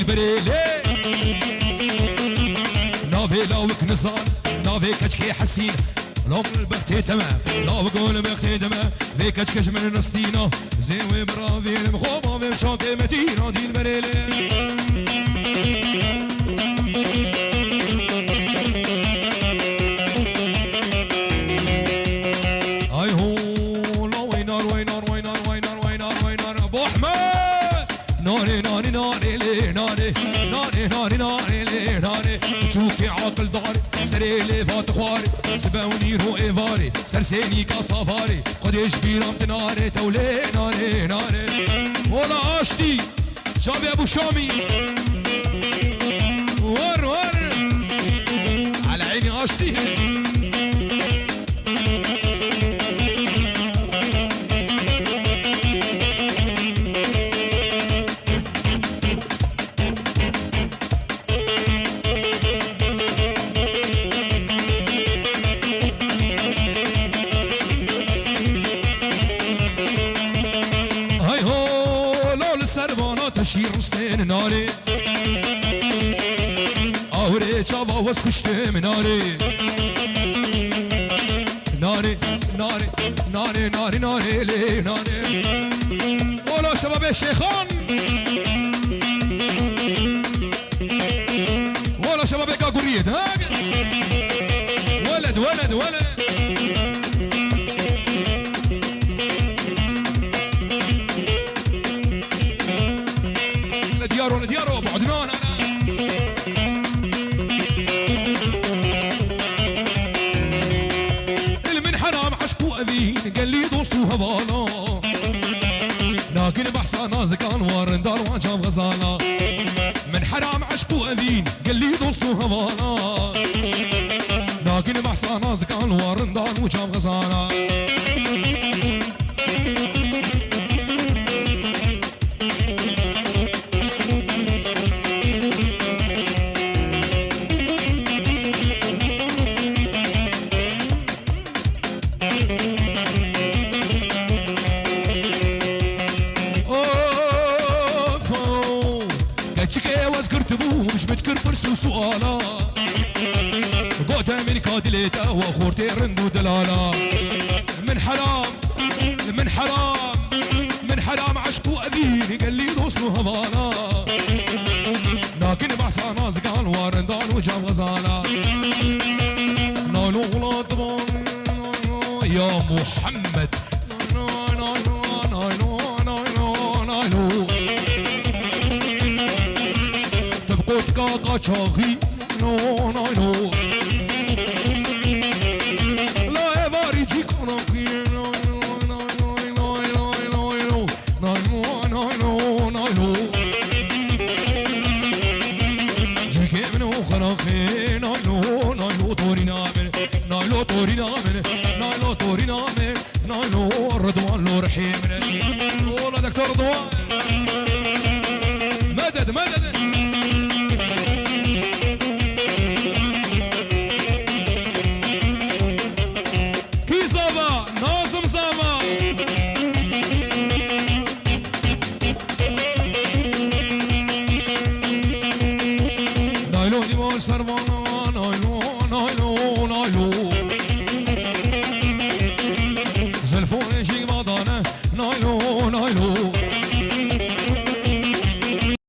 البريلي نافي لاوك نزان نافي كشكي حسين لو البختي تمام لو بقول بختي تمام في كشكش من نستينا زين وبرافي المخوبة في شاكي متينا دي البريلي شوفي عاقل داري سريلي فات خواري سباوني رو ايفاري سرسيني كصفاري قديش بيرام تناري تولي ناري ناري ولا عاشتي شابي ابو شامي ور ور على عيني عاشتي تشير رستين ناري اوري چابا وسكشتم ناري ناري ناري ناري ناري ناري لي ناري ولا شباب الشيخان ولا شباب كاكوريد ها ولد ولد ولد ديارو ابو عدنان انا من حرام عشقو اذين قال لي دوستو هبانا لكن بحث نازك انوار دار وجاب غزاله من حرام عشقو اذين قال لي دوستو هبانا لكن بحث نازك انوار دار وجاب غزاله سؤالا قوت امريكا دليتا وخورتي رندو دلالا من حرام من حرام من حرام عشقو اذيني قال لي دوسنو هبانا لكن بعصا نازقان واردان وجاب غزالا نالو غلاط يا محمد شاغي نو نو نو لا يباري جيكونا في نو نو نو نو نو نو نو نو نو نو نو جيكي منو خلاقي نو نو نو توري نامن نو توري نامن نو توري نامن نو رضوان لو رحيم والله دكتور رضوان مدد مدد Sarvan